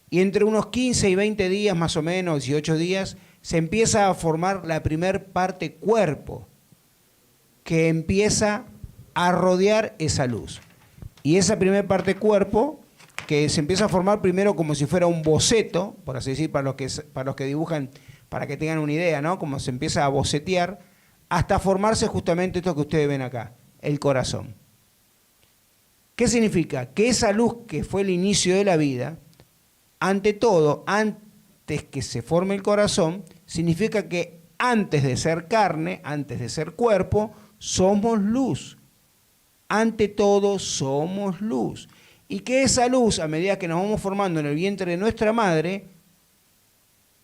y entre unos 15 y 20 días, más o menos, 18 días, se empieza a formar la primer parte cuerpo, que empieza a rodear esa luz. Y esa primer parte cuerpo, que se empieza a formar primero como si fuera un boceto, por así decir, para los que dibujan, para que tengan una idea, ¿no? Como se empieza a bocetear, hasta formarse justamente esto que ustedes ven acá, el corazón. ¿Qué significa? Que esa luz que fue el inicio de la vida, ante todo, antes que se forme el corazón, significa que antes de ser carne, antes de ser cuerpo, somos luz. Ante todo, somos luz. Y que esa luz, a medida que nos vamos formando en el vientre de nuestra madre,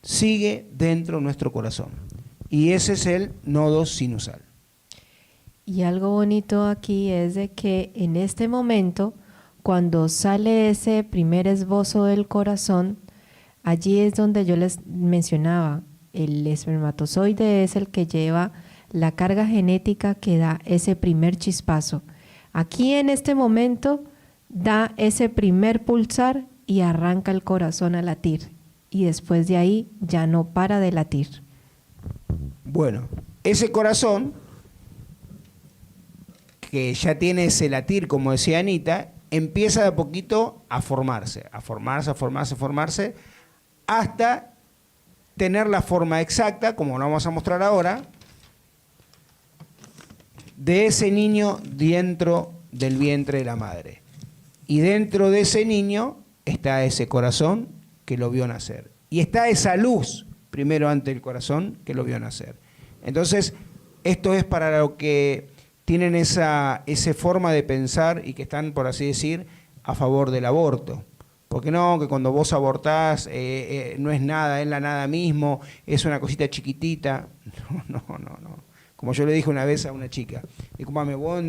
sigue dentro de nuestro corazón. Y ese es el nodo sinusal. Y algo bonito aquí es de que en este momento, cuando sale ese primer esbozo del corazón, allí es donde yo les mencionaba, el espermatozoide es el que lleva la carga genética que da ese primer chispazo. Aquí en este momento da ese primer pulsar y arranca el corazón a latir. Y después de ahí ya no para de latir. Bueno, ese corazón, que ya tiene ese latir, como decía Anita, empieza de a poquito a formarse, hasta tener la forma exacta, como lo vamos a mostrar ahora, de ese niño dentro del vientre de la madre. Y dentro de ese niño está ese corazón que lo vio nacer. Y está esa luz, primero antes del corazón, que lo vio nacer. Entonces, esto es para los que tienen esa forma de pensar y que están, por así decir, a favor del aborto. Porque no, que cuando vos abortás no es nada, es la nada mismo, es una cosita chiquitita. No. Como yo le dije una vez a una chica, discúlpame, vos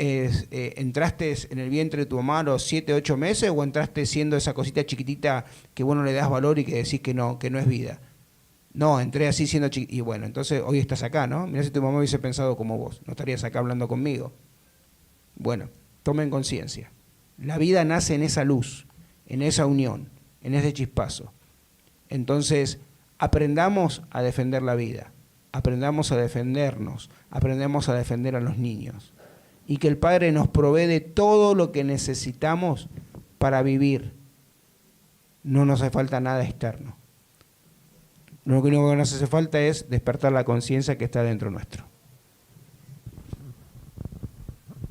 entraste en el vientre de tu mamá a los 7, 8 meses o entraste siendo esa cosita chiquitita que vos no le das valor y que decís que no es vida. No, entré así siendo chiquitita. Y bueno, entonces hoy estás acá, ¿no? Mirá si tu mamá hubiese pensado como vos, no estarías acá hablando conmigo. Bueno, tomen conciencia. La vida nace en esa luz, en esa unión, en ese chispazo. Entonces, aprendamos a defender la vida, aprendamos a defendernos, aprendamos a defender a los niños. Y que el Padre nos provee de todo lo que necesitamos para vivir. No nos hace falta nada externo. Lo único que nos hace falta es despertar la conciencia que está dentro nuestro.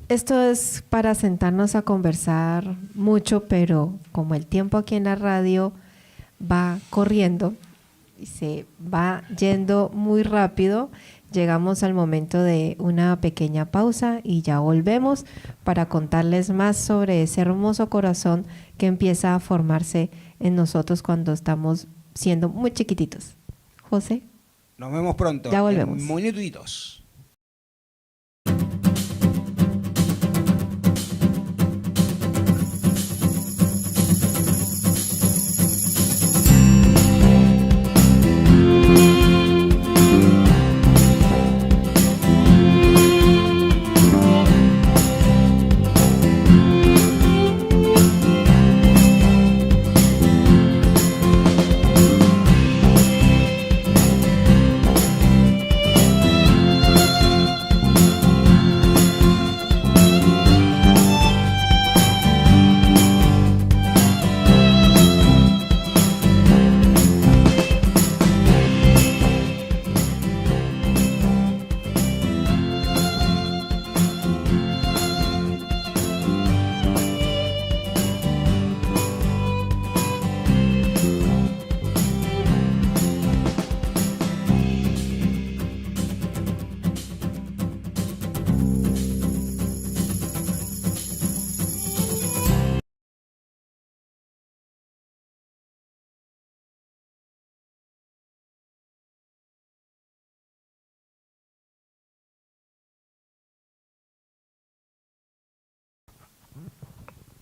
Esto es para sentarnos a conversar mucho, pero como el tiempo aquí en la radio va corriendo y se va yendo muy rápido. Llegamos al momento de una pequeña pausa y ya volvemos para contarles más sobre ese hermoso corazón que empieza a formarse en nosotros cuando estamos siendo muy chiquititos. José. Nos vemos pronto. Ya volvemos. En minutitos.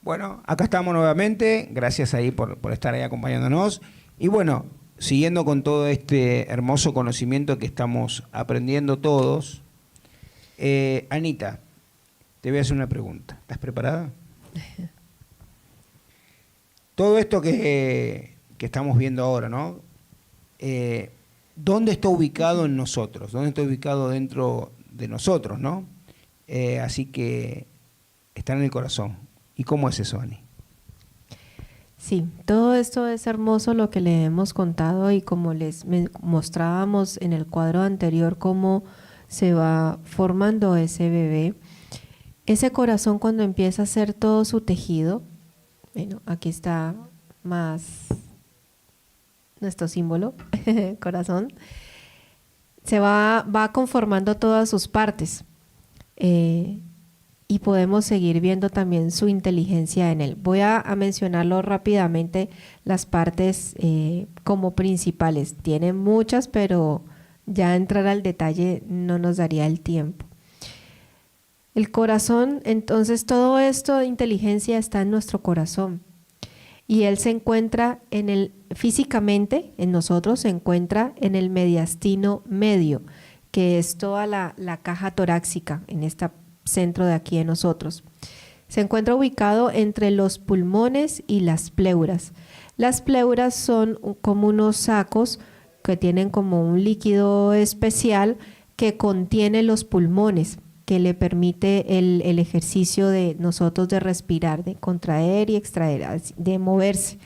Bueno, acá estamos nuevamente, gracias ahí por estar ahí acompañándonos. Y bueno, siguiendo con todo este hermoso conocimiento que estamos aprendiendo todos, Anita, te voy a hacer una pregunta. ¿Estás preparada? Todo esto que estamos viendo ahora, ¿no? ¿Dónde está ubicado en nosotros? ¿Dónde está ubicado dentro de nosotros, no? Así que está en el corazón. ¿Y cómo es eso, Ani? Sí, todo esto es hermoso lo que le hemos contado y como les mostrábamos en el cuadro anterior cómo se va formando ese bebé. Ese corazón cuando empieza a hacer todo su tejido, bueno, aquí está más nuestro símbolo, corazón, se va conformando todas sus partes. Y podemos seguir viendo también su inteligencia en él. Voy a mencionarlo rápidamente, las partes como principales. Tiene muchas, pero ya entrar al detalle no nos daría el tiempo. El corazón, entonces todo esto de inteligencia está en nuestro corazón. Y él se encuentra físicamente, en nosotros, se encuentra en el mediastino medio, que es toda la caja torácica en esta centro de aquí en nosotros. Se encuentra ubicado entre los pulmones y las pleuras. Las pleuras son como unos sacos que tienen como un líquido especial que contiene los pulmones, que le permite el ejercicio de nosotros de respirar, de contraer y extraer, de moverse.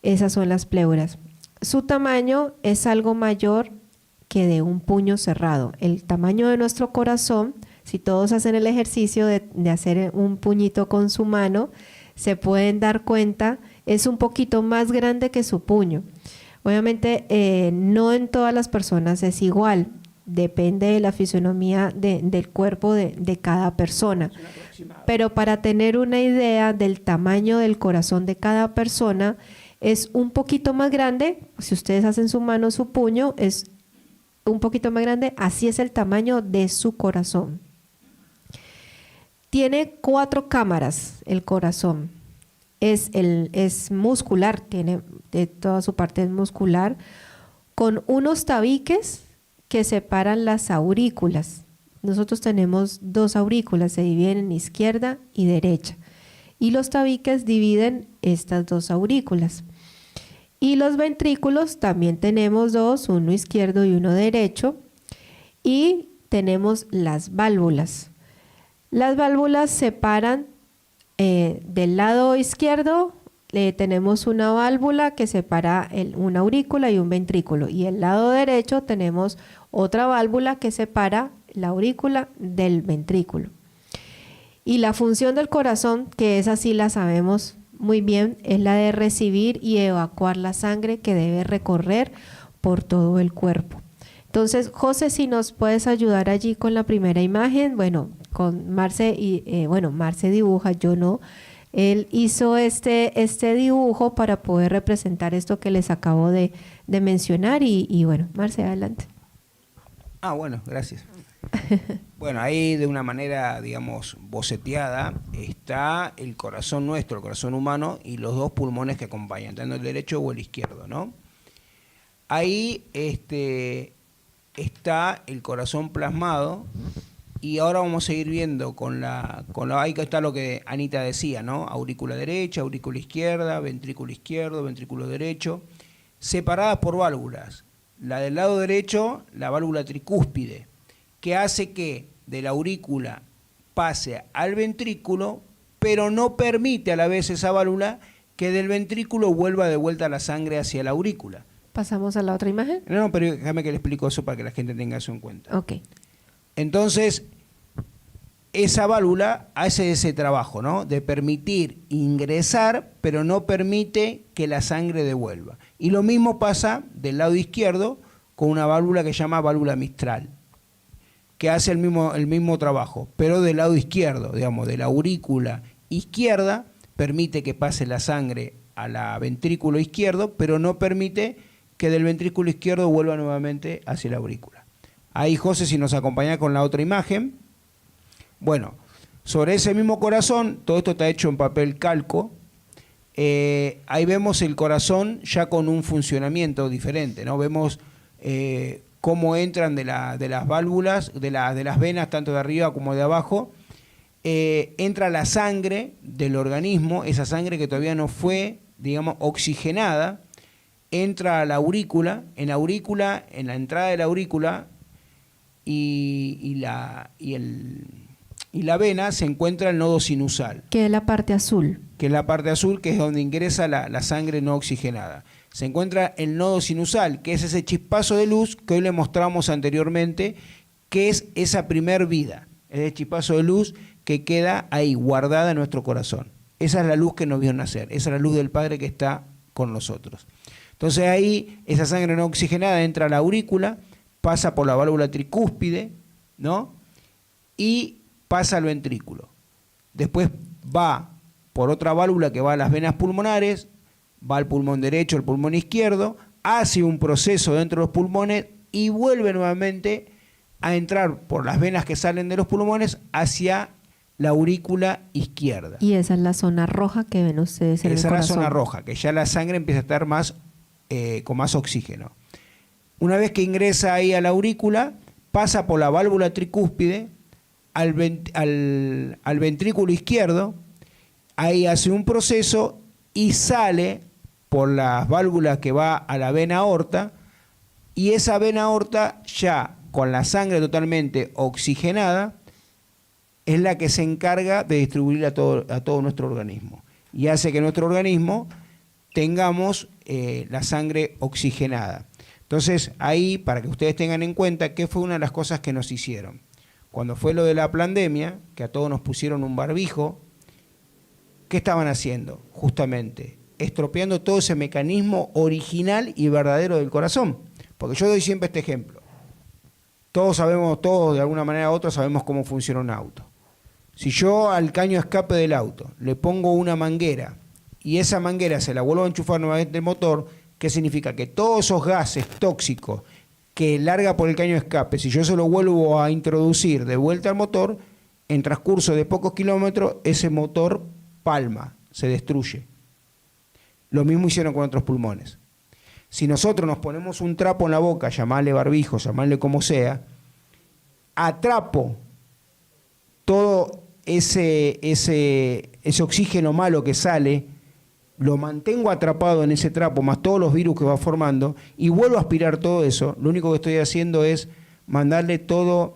Esas son las pleuras. Su tamaño es algo mayor que de un puño cerrado. El tamaño de nuestro corazón, si todos hacen el ejercicio de hacer un puñito con su mano, se pueden dar cuenta, es un poquito más grande que su puño. Obviamente no en todas las personas es igual, depende de la fisonomía del cuerpo de cada persona. Pero para tener una idea del tamaño del corazón de cada persona, es un poquito más grande. Si ustedes hacen su mano, su puño, es un poquito más grande, así es el tamaño de su corazón. Tiene 4 cámaras el corazón, es muscular, tiene de toda su parte es muscular, con unos tabiques que separan las aurículas. Nosotros tenemos 2 aurículas, se dividen en izquierda y derecha, y los tabiques dividen estas 2 aurículas. Y los ventrículos también tenemos 2, uno izquierdo y uno derecho, y tenemos las válvulas. Las válvulas separan del lado izquierdo, tenemos una válvula que separa una aurícula y un ventrículo, y el lado derecho tenemos otra válvula que separa la aurícula del ventrículo. Y la función del corazón, que esa sí la sabemos Muy bien, es la de recibir y evacuar la sangre que debe recorrer por todo el cuerpo. Entonces, José, si nos puedes ayudar allí con la primera imagen, bueno, con Marce, Marce dibuja, yo no. Él hizo este dibujo para poder representar esto que les acabo de mencionar y bueno, Marce, adelante. Bueno, gracias. Bueno, ahí de una manera, digamos, boceteada, está el corazón nuestro, el corazón humano, y los dos pulmones que acompañan, tanto el derecho o el izquierdo, ¿no? Ahí está el corazón plasmado, y ahora vamos a ir viendo ahí está lo que Anita decía, ¿no? Aurícula derecha, aurícula izquierda, ventrículo izquierdo, ventrículo derecho, separadas por válvulas. La del lado derecho, la válvula tricúspide, que hace que de la aurícula pase al ventrículo, pero no permite a la vez esa válvula que del ventrículo vuelva de vuelta la sangre hacia la aurícula. ¿Pasamos a la otra imagen? No, pero déjame que le explico eso para que la gente tenga eso en cuenta. Ok. Entonces, esa válvula hace ese trabajo, ¿no? De permitir ingresar, pero no permite que la sangre devuelva. Y lo mismo pasa del lado izquierdo con una válvula que se llama válvula mitral, que hace el mismo trabajo, pero del lado izquierdo, digamos, de la aurícula izquierda, permite que pase la sangre a la ventrículo izquierdo, pero no permite que del ventrículo izquierdo vuelva nuevamente hacia la aurícula. Ahí, José, si nos acompaña con la otra imagen. Bueno, sobre ese mismo corazón, todo esto está hecho en papel calco, ahí vemos el corazón ya con un funcionamiento diferente, ¿no? Vemos cómo entran de las válvulas, de las venas, tanto de arriba como de abajo, entra la sangre del organismo, esa sangre que todavía no fue, digamos, oxigenada, entra a la aurícula, en la entrada de la aurícula y la vena se encuentra el nodo sinusal. Que es la parte azul. Que es la parte azul, que es donde ingresa la sangre no oxigenada. Se encuentra el nodo sinusal, que es ese chispazo de luz que hoy le mostramos anteriormente, que es esa primer vida, es el chispazo de luz que queda ahí, guardada en nuestro corazón. Esa es la luz que nos vio nacer, esa es la luz del Padre que está con nosotros. Entonces ahí, esa sangre no oxigenada entra a la aurícula, pasa por la válvula tricúspide, ¿no? Y pasa al ventrículo. Después va por otra válvula que va a las venas pulmonares, va al pulmón derecho, al pulmón izquierdo, hace un proceso dentro de los pulmones y vuelve nuevamente a entrar por las venas que salen de los pulmones hacia la aurícula izquierda. Y esa es la zona roja que ven ustedes en el corazón. Esa es la zona roja, que ya la sangre empieza a estar con más oxígeno. Una vez que ingresa ahí a la aurícula, pasa por la válvula tricúspide al ventrículo izquierdo, ahí hace un proceso y sale por las válvulas que va a la vena aorta, y esa vena aorta ya con la sangre totalmente oxigenada es la que se encarga de distribuir a todo nuestro organismo y hace que nuestro organismo tengamos la sangre oxigenada. Entonces ahí, para que ustedes tengan en cuenta, ¿qué fue una de las cosas que nos hicieron? Cuando fue lo de la pandemia, que a todos nos pusieron un barbijo, ¿qué estaban haciendo? Justamente estropeando todo ese mecanismo original y verdadero del corazón. Porque yo doy siempre este ejemplo. Todos de alguna manera u otra sabemos cómo funciona un auto. Si yo al caño de escape del auto le pongo una manguera y esa manguera se la vuelvo a enchufar nuevamente al motor, ¿qué significa? Que todos esos gases tóxicos que larga por el caño de escape, si yo se lo vuelvo a introducir de vuelta al motor, en transcurso de pocos kilómetros, ese motor palma, se destruye. Lo mismo hicieron con otros pulmones. Si nosotros nos ponemos un trapo en la boca, llamarle barbijo, llamarle como sea, atrapo todo ese oxígeno malo que sale, lo mantengo atrapado en ese trapo, más todos los virus que va formando, y vuelvo a aspirar todo eso, lo único que estoy haciendo es mandarle todo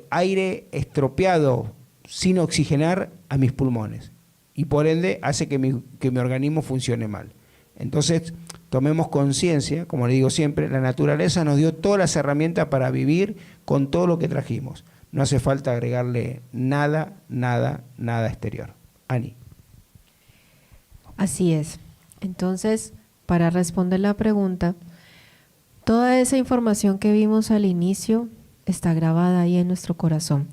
aire estropeado, sin oxigenar, a mis pulmones. Y por ende hace que mi organismo funcione mal. Entonces, tomemos conciencia, como le digo siempre, la naturaleza nos dio todas las herramientas para vivir con todo lo que trajimos. No hace falta agregarle nada exterior. Ani. Así es. Entonces, para responder la pregunta, toda esa información que vimos al inicio está grabada ahí en nuestro corazón.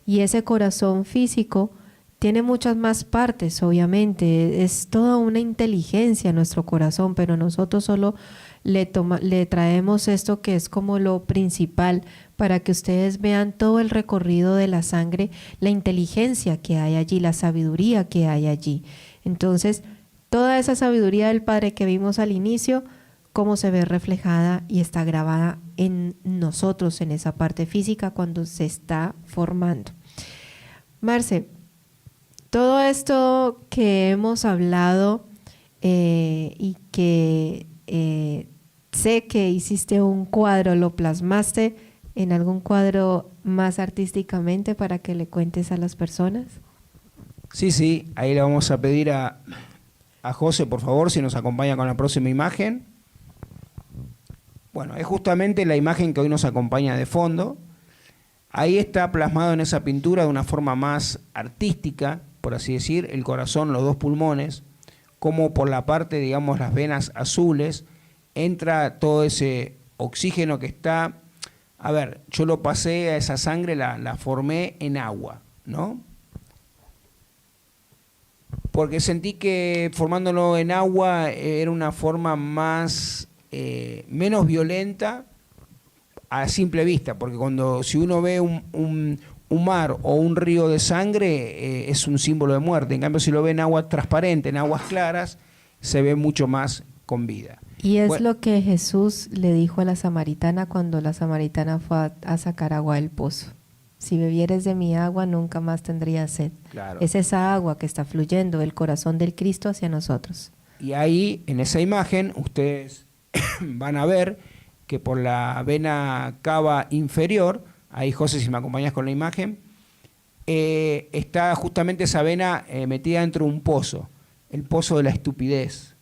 Y ese corazón físico tiene muchas más partes, obviamente. Es toda una inteligencia nuestro corazón, pero nosotros solo le traemos esto que es como lo principal para que ustedes vean todo el recorrido de la sangre, la inteligencia que hay allí, la sabiduría que hay allí. Entonces, toda esa sabiduría del Padre que vimos al inicio, cómo se ve reflejada y está grabada en nosotros, en esa parte física cuando se está formando. Marce, todo esto que hemos hablado y que sé que hiciste un cuadro, lo plasmaste en algún cuadro más artísticamente para que le cuentes a las personas. Sí, ahí le vamos a pedir a José, por favor, si nos acompaña con la próxima imagen. Bueno, es justamente la imagen que hoy nos acompaña de fondo. Ahí está plasmado en esa pintura de una forma más artística, por así decir, el corazón, los dos pulmones, como por la parte, digamos, las venas azules, entra todo ese oxígeno que está... A ver, yo lo pasé a esa sangre, la formé en agua, ¿no? Porque sentí que formándolo en agua era una forma más... menos violenta a simple vista, porque si uno ve un mar o un río de sangre, es un símbolo de muerte. En cambio, si lo ve en agua transparente, en aguas claras, se ve mucho más con vida. Y es lo que Jesús le dijo a la samaritana cuando la samaritana fue a sacar agua del pozo. Si bebieres de mi agua, nunca más tendrías sed. Claro. Es esa agua que está fluyendo del corazón del Cristo hacia nosotros. Y ahí, en esa imagen, ustedes van a ver que por la vena cava inferior, ahí José, si me acompañas con la imagen, está justamente esa vena metida dentro de un pozo, el pozo de la estupidez,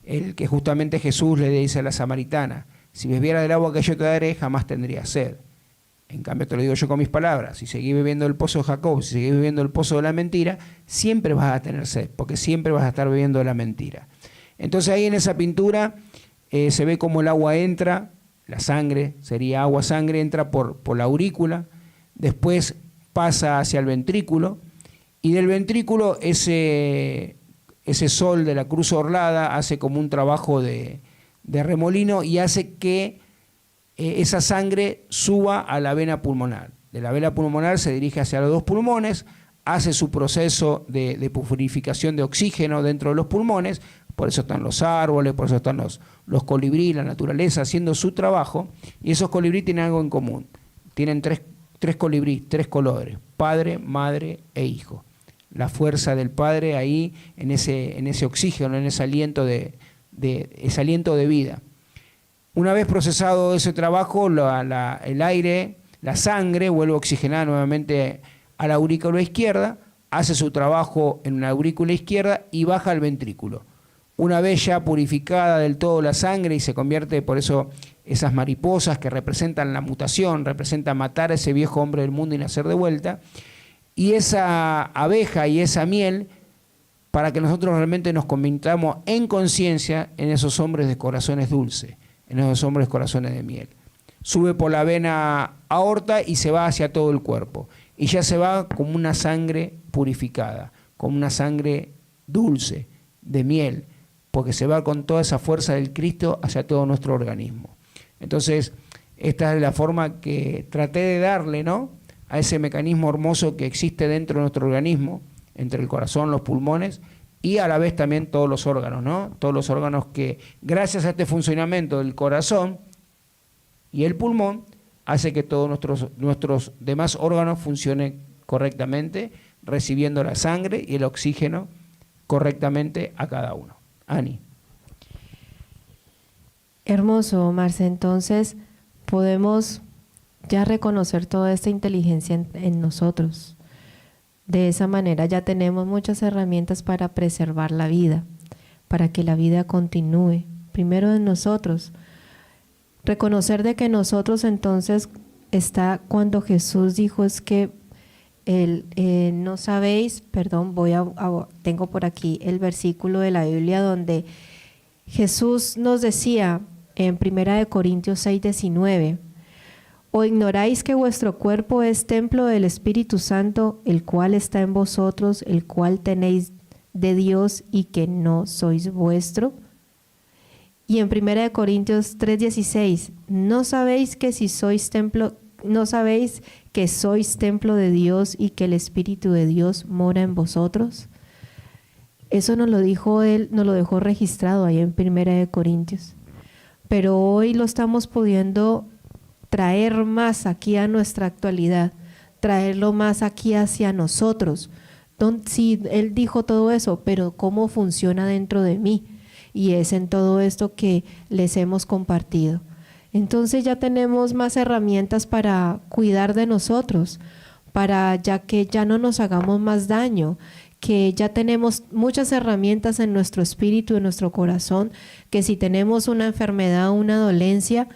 el que justamente Jesús le dice a la samaritana: si bebieras del agua que yo te daré, jamás tendrías sed. En cambio, te lo digo yo con mis palabras: si seguís bebiendo el pozo de Jacob, si seguís bebiendo el pozo de la mentira, siempre vas a tener sed, porque siempre vas a estar bebiendo de la mentira. Entonces ahí en esa pintura se ve cómo el agua entra, la sangre, sería agua-sangre, entra por la aurícula, después pasa hacia el ventrículo, y del ventrículo ese sol de la cruz orlada hace como un trabajo de remolino y hace que esa sangre suba a la vena pulmonar. De la vena pulmonar se dirige hacia los dos pulmones, hace su proceso de purificación de oxígeno dentro de los pulmones. Por eso están los árboles, por eso están los colibríes, la naturaleza haciendo su trabajo. Y esos colibríes tienen algo en común. Tienen tres colibríes, tres colores: padre, madre e hijo. La fuerza del padre ahí en ese oxígeno, en ese aliento de vida. Una vez procesado ese trabajo, el aire, la sangre vuelve a oxigenar nuevamente a la aurícula izquierda, hace su trabajo en la aurícula izquierda y baja al ventrículo. Una vez ya purificada del todo la sangre y se convierte, por eso esas mariposas que representan la mutación, representan matar a ese viejo hombre del mundo y nacer de vuelta, y esa abeja y esa miel, para que nosotros realmente nos convirtamos en conciencia en esos hombres de corazones dulces, en esos hombres de corazones de miel. Sube por la vena aorta y se va hacia todo el cuerpo, y ya se va como una sangre purificada, como una sangre dulce, de miel, porque se va con toda esa fuerza del Cristo hacia todo nuestro organismo. Entonces, esta es la forma que traté de darle, ¿no?, a ese mecanismo hermoso que existe dentro de nuestro organismo, entre el corazón, los pulmones, y a la vez también todos los órganos, ¿no? Todos los órganos que, gracias a este funcionamiento del corazón y el pulmón, hace que todos nuestros demás órganos funcionen correctamente, recibiendo la sangre y el oxígeno correctamente a cada uno. Ani. Hermoso, Marce. Entonces podemos ya reconocer toda esta inteligencia en nosotros. De esa manera ya tenemos muchas herramientas para preservar la vida, para que la vida continúe, primero en nosotros. Reconocer de que nosotros entonces está cuando Jesús dijo es que no sabéis, perdón, tengo por aquí el versículo de la Biblia donde Jesús nos decía en 1 Corintios 6:19, ¿o ignoráis que vuestro cuerpo es templo del Espíritu Santo, el cual está en vosotros, el cual tenéis de Dios y que no sois vuestro? Y en 1 Corintios 3:16, ¿no sabéis que sois templo de Dios y que el Espíritu de Dios mora en vosotros? Eso nos lo dijo él, nos lo dejó registrado ahí en 1 Corintios. Pero hoy lo estamos pudiendo traer más aquí a nuestra actualidad, traerlo más aquí hacia nosotros. Sí, él dijo todo eso, pero ¿cómo funciona dentro de mí? Y es en todo esto que les hemos compartido. Entonces ya tenemos más herramientas para cuidar de nosotros, para ya que ya no nos hagamos más daño, que ya tenemos muchas herramientas en nuestro espíritu, en nuestro corazón, que si tenemos una enfermedad o una dolencia,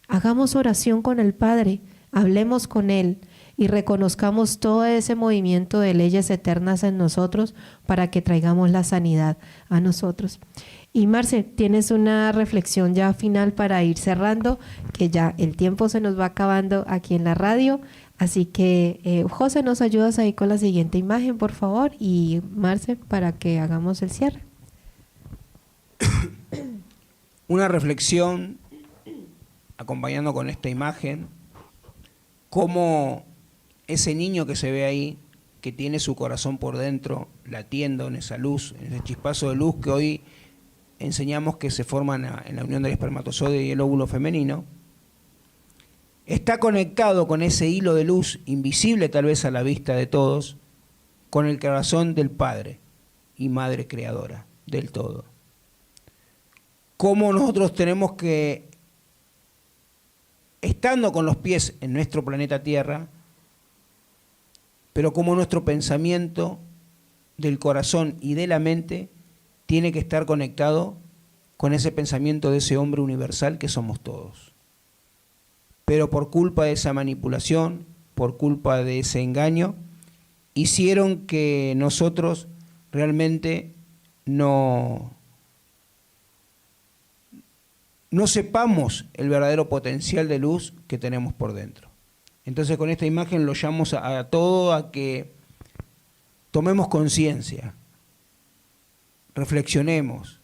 hagamos oración con el Padre, hablemos con Él y reconozcamos todo ese movimiento de leyes eternas en nosotros para que traigamos la sanidad a nosotros. Y Marce, tienes una reflexión ya final para ir cerrando, que ya el tiempo se nos va acabando aquí en la radio. Así que, José, ¿nos ayudas ahí con la siguiente imagen, por favor? Y Marce, para que hagamos el cierre. Una reflexión, acompañando con esta imagen, cómo ese niño que se ve ahí, que tiene su corazón por dentro, latiendo en esa luz, en ese chispazo de luz que hoy enseñamos que se forman en la unión del espermatozoide y el óvulo femenino, está conectado con ese hilo de luz, invisible tal vez a la vista de todos, con el corazón del Padre y Madre Creadora del todo. Cómo nosotros tenemos que, estando con los pies en nuestro planeta Tierra, pero como nuestro pensamiento del corazón y de la mente tiene que estar conectado con ese pensamiento de ese hombre universal que somos todos. Pero por culpa de esa manipulación, por culpa de ese engaño, hicieron que nosotros realmente no sepamos el verdadero potencial de luz que tenemos por dentro. Entonces con esta imagen lo llamo a todo a que tomemos conciencia, reflexionemos,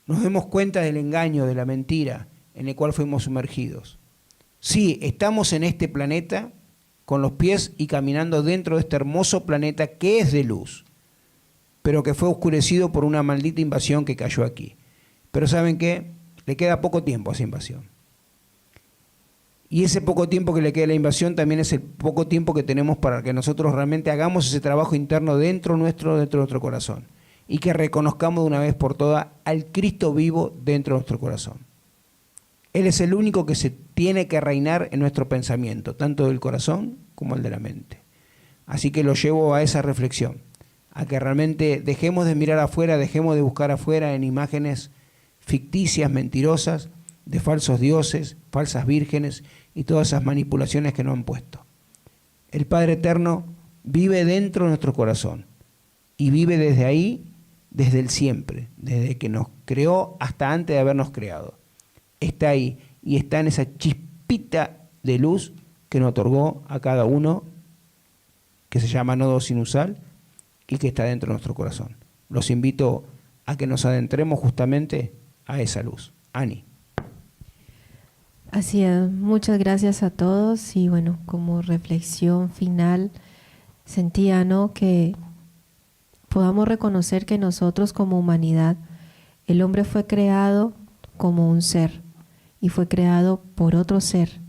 nos demos cuenta del engaño, de la mentira en el cual fuimos sumergidos. Sí, estamos en este planeta con los pies y caminando dentro de este hermoso planeta que es de luz, pero que fue oscurecido por una maldita invasión que cayó aquí. Pero ¿saben qué? Le queda poco tiempo a esa invasión. Y ese poco tiempo que le queda a la invasión también es el poco tiempo que tenemos para que nosotros realmente hagamos ese trabajo interno dentro de nuestro corazón. Y que reconozcamos de una vez por todas al Cristo vivo dentro de nuestro corazón. Él es el único que se tiene que reinar en nuestro pensamiento, tanto del corazón como el de la mente. Así que lo llevo a esa reflexión, a que realmente dejemos de mirar afuera, dejemos de buscar afuera en imágenes ficticias, mentirosas, de falsos dioses, falsas vírgenes y todas esas manipulaciones que nos han puesto. El Padre Eterno vive dentro de nuestro corazón y vive desde ahí, desde el siempre, desde que nos creó hasta antes de habernos creado. Está ahí y está en esa chispita de luz que nos otorgó a cada uno, que se llama nodo sinusal y que está dentro de nuestro corazón. Los invito a que nos adentremos justamente a esa luz. Ani. Así es, muchas gracias a todos y bueno, como reflexión final, sentía, ¿no?, que podamos reconocer que nosotros como humanidad, el hombre fue creado como un ser y fue creado por otro ser,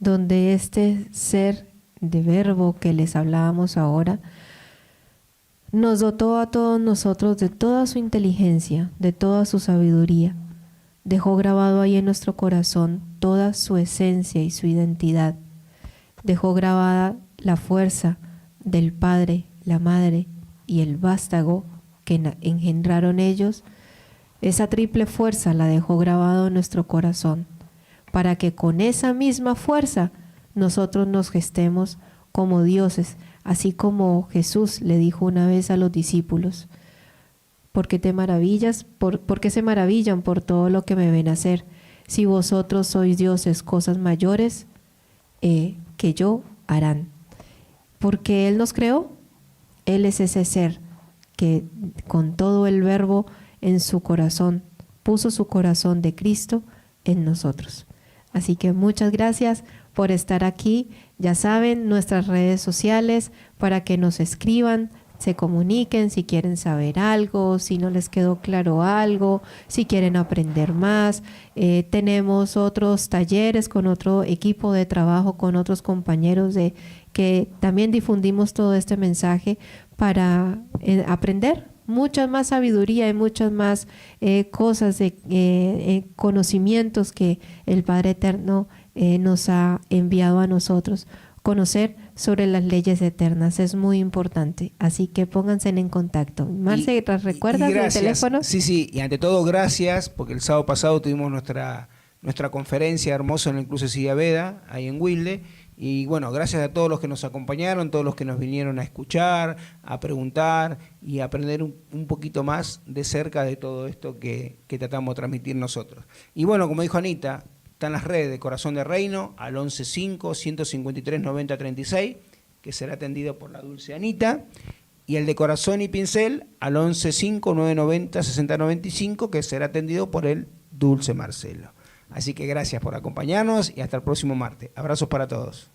donde este ser de verbo que les hablábamos ahora, nos dotó a todos nosotros de toda su inteligencia, de toda su sabiduría. Dejó grabado ahí en nuestro corazón toda su esencia y su identidad. Dejó grabada la fuerza del Padre, la Madre y el vástago que engendraron ellos. Esa triple fuerza la dejó grabado en nuestro corazón, para que con esa misma fuerza nosotros nos gestemos como dioses, así como Jesús le dijo una vez a los discípulos, ¿por qué te maravillas? ¿Por qué se maravillan por todo lo que me ven hacer? Si vosotros sois dioses, cosas mayores que yo harán. Porque Él nos creó, Él es ese ser que con todo el verbo en su corazón, puso su corazón de Cristo en nosotros. Así que muchas gracias por estar aquí. Ya saben, nuestras redes sociales para que nos escriban, se comuniquen si quieren saber algo, si no les quedó claro algo, si quieren aprender más. Tenemos otros talleres con otro equipo de trabajo, con otros compañeros que también difundimos todo este mensaje para aprender mucha más sabiduría y muchas más cosas, conocimientos que el Padre Eterno nos ha enviado a nosotros. Conocer sobre las leyes eternas es muy importante, así que pónganse en contacto. Marce, ¿recuerdas el teléfono? Sí, y ante todo gracias, porque el sábado pasado tuvimos nuestra conferencia hermosa en el Club Cecilia Veda, ahí en Wilde, y bueno, gracias a todos los que nos acompañaron, todos los que nos vinieron a escuchar, a preguntar y a aprender un poquito más de cerca de todo esto que tratamos de transmitir nosotros. Y bueno, como dijo Anita, están las redes de Corazón de Reino al 11-5-153-90-36, que será atendido por la dulce Anita, y el de Corazón y Pincel al 11-5-990-6095, que será atendido por el dulce Marcelo. Así que gracias por acompañarnos y hasta el próximo martes. Abrazos para todos.